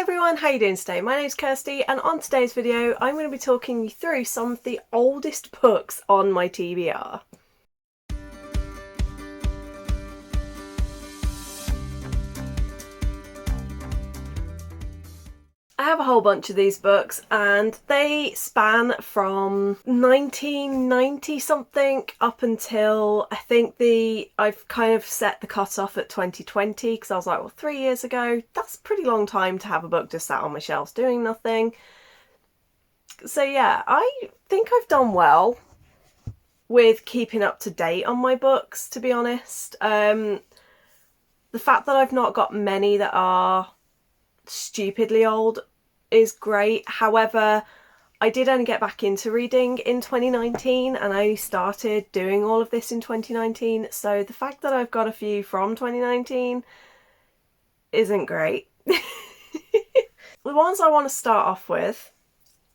everyone, how you doing today? My name's Kirsty and on today's video I'm going to be talking you through some of the oldest books on my TBR. I have a whole bunch of these books and they span from 1990 something up until I think I've kind of set the cut off at 2020 because I was like, well, 3 years ago, that's a pretty long time to have a book just sat on my shelves doing nothing. So yeah, I think I've done well with keeping up to date on my books, to be honest. The fact that I've not got many that are stupidly old is great. However, I did only get back into reading in 2019 and I only started doing all of this in 2019, so the fact that I've got a few from 2019 isn't great. The ones I want to start off with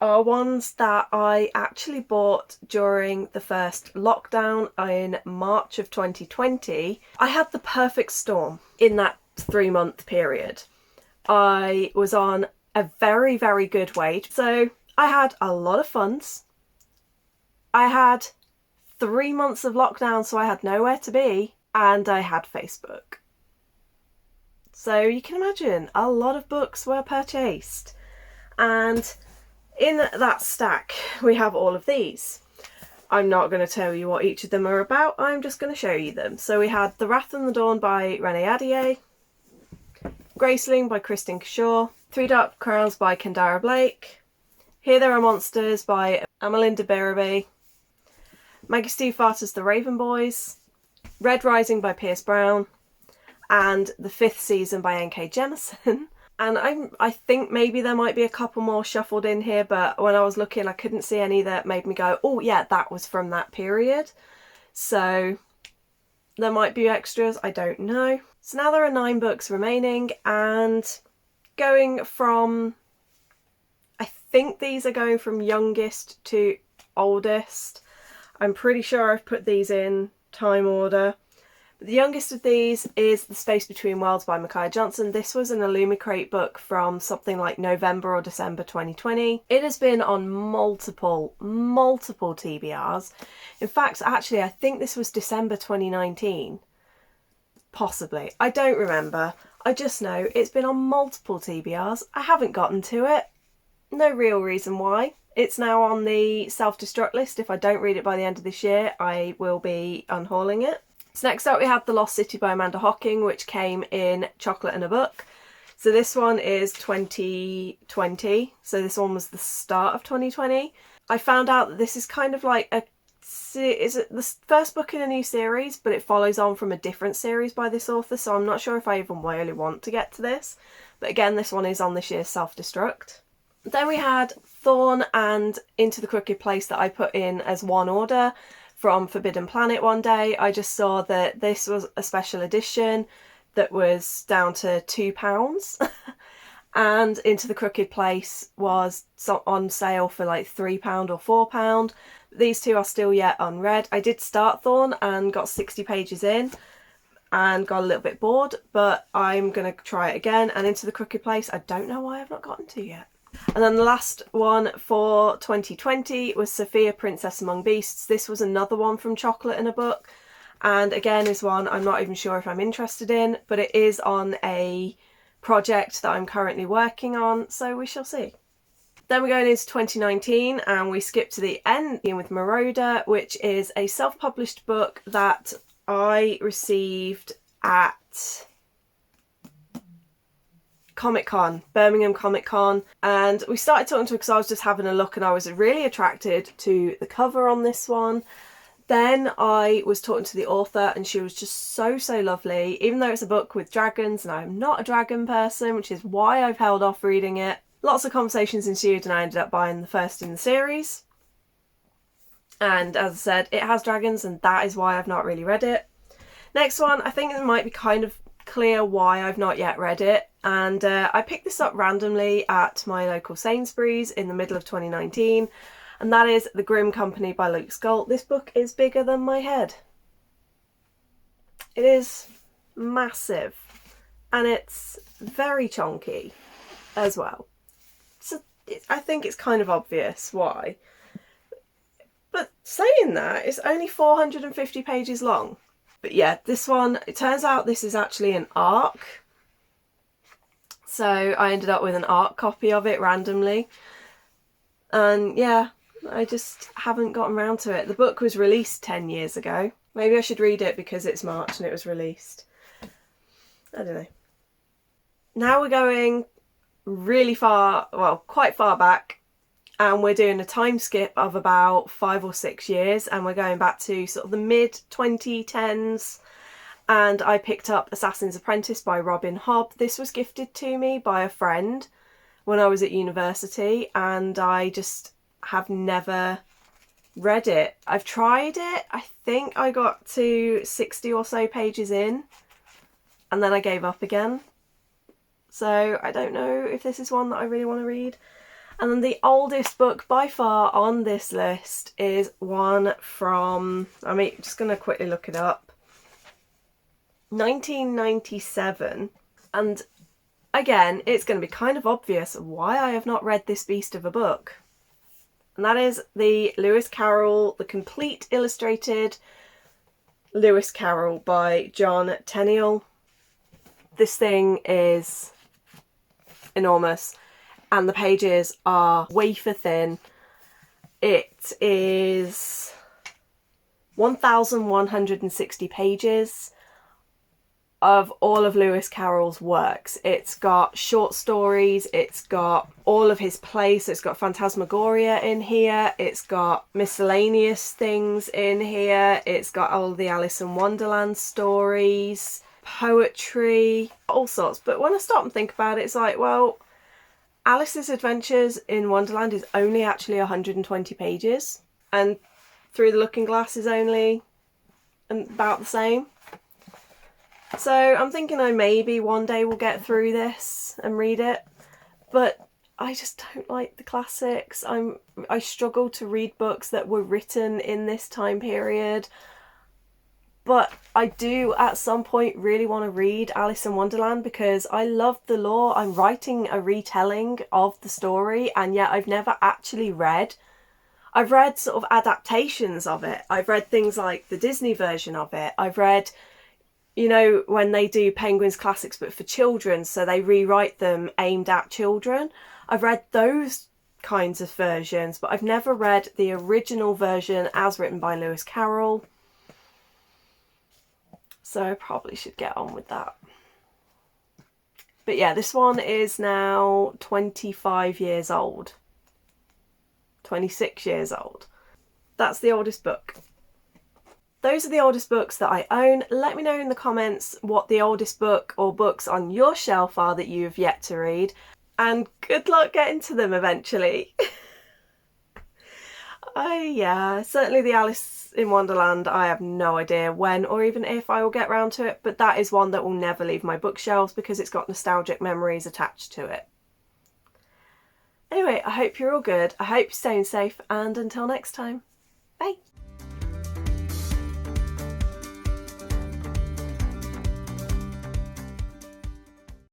are ones that I actually bought during the first lockdown in March of 2020. I had the perfect storm in that 3-month period. I was on a very, very good wage. So I had a lot of funds. I had 3 months of lockdown, so I had nowhere to be. And I had Facebook. So you can imagine a lot of books were purchased. And in that stack, we have all of these. I'm not going to tell you what each of them are about. I'm just going to show you them. So we had The Wrath and the Dawn by Renee Ahdieh, Graceling by Kristin Cashore, Three Dark Crowns by Kendara Blake, Here There Are Monsters by Amalinda Biraby, Maggie Stiefvater's The Raven Boys, Red Rising by Pierce Brown, and The Fifth Season by N.K. Jemisin. And I think maybe there might be a couple more shuffled in here, but when I was looking I couldn't see any that made me go, oh yeah, that was from that period. So there might be extras, I don't know. So now there are 9 books remaining, and going from, I think these are going from youngest to oldest. I'm pretty sure I've put these in time order. But the youngest of these is The Space Between Worlds by Micaiah Johnson. This was an Illumicrate book from something like November or December 2020. It has been on multiple TBRs. In fact, actually, I think this was December 2019. Possibly. I don't remember. I just know it's been on multiple TBRs. I haven't gotten to it. No real reason why. It's now on the self-destruct list. If I don't read it by the end of this year, I will be unhauling it. So next up we have The Lost City by Amanda Hocking, which came in Chocolate and a Book. So this one is 2020. So this one was the start of 2020. I found out that this is kind of like is it the first book in a new series, but it follows on from a different series by this author, so I'm not sure if I even really want to get to this. But again, this one is on this year's self-destruct. Then we had Thorn and Into the Crooked Place that I put in as one order from Forbidden Planet one day. I just saw that this was a special edition that was down to £2 and Into the Crooked Place was on sale for like £3 or £4. These two are still yet unread. I did start Thorn and got 60 pages in and got a little bit bored, but I'm going to try it again. And Into the Crooked Place, I don't know why I've not gotten to yet. And then the last one for 2020 was Sophia, Princess Among Beasts. This was another one from Chocolate and a Book, and again is one I'm not even sure if I'm interested in, but it is on a project that I'm currently working on, so we shall see. Then we're going into 2019 and we skip to the end with Marauder, which is a self-published book that I received at Comic-Con, Birmingham Comic-Con, and we started talking to her because I was just having a look and I was really attracted to the cover on this one. Then I was talking to the author and she was just so lovely, even though it's a book with dragons and I'm not a dragon person, which is why I've held off reading it. Lots of conversations ensued and I ended up buying the first in the series. And as I said, it has dragons and that is why I've not really read it. Next one, I think it might be kind of clear why I've not yet read it. And I picked this up randomly at my local Sainsbury's in the middle of 2019. And that is The Grim Company by Luke Scott. This book is bigger than my head. It is massive. And it's very chonky. as well. So I think it's kind of obvious why. But saying that, it's only 450 pages long. But yeah, this one, it turns out this is actually an ARC. So I ended up with an ARC copy of it randomly. And yeah, I just haven't gotten around to it. The book was released 10 years ago. Maybe I should read it because it's March and it was released. I don't know. Now we're going really far, well, quite far back, and we're doing a time skip of about 5 or 6 years, and we're going back to sort of the mid 2010s, and I picked up Assassin's Apprentice by Robin Hobb. This was gifted to me by a friend when I was at university, and I just have never read it. I've tried it. I think I got to 60 or so pages in, and then I gave up again. So I don't know if this is one that I really want to read. And then the oldest book by far on this list is one from, just going to quickly look it up, 1997. And again, it's going to be kind of obvious why I have not read this beast of a book. And that is the Lewis Carroll, the complete illustrated Lewis Carroll by John Tenniel. This thing is enormous and the pages are wafer thin. It is 1,160 pages of all of Lewis Carroll's works. It's got short stories, it's got all of his plays, so it's got Phantasmagoria in here, it's got miscellaneous things in here, it's got all the Alice in Wonderland stories, poetry, all sorts. But when I stop and think about it, it's like, well, Alice's Adventures in Wonderland is only actually 120 pages, and Through the Looking Glass is only about the same. So I'm thinking I maybe one day will get through this and read it, but I just don't like the classics. I struggle to read books that were written in this time period. But I do at some point really want to read Alice in Wonderland because I love the lore. I'm writing a retelling of the story, and yet I've never actually read. I've read sort of adaptations of it. I've read things like the Disney version of it. I've read, you know, when they do Penguin's Classics but for children, so they rewrite them aimed at children. I've read those kinds of versions, but I've never read the original version as written by Lewis Carroll. So I probably should get on with that. But yeah, this one is now 25 years old. 26 years old. That's the oldest book. Those are the oldest books that I own. Let me know in the comments what the oldest book or books on your shelf are that you have yet to read. And good luck getting to them eventually. Yeah, certainly the Alice in Wonderland, I have no idea when or even if I will get round to it, but that is one that will never leave my bookshelves because it's got nostalgic memories attached to it. Anyway, I hope you're all good. I hope you're staying safe, and until next time, bye.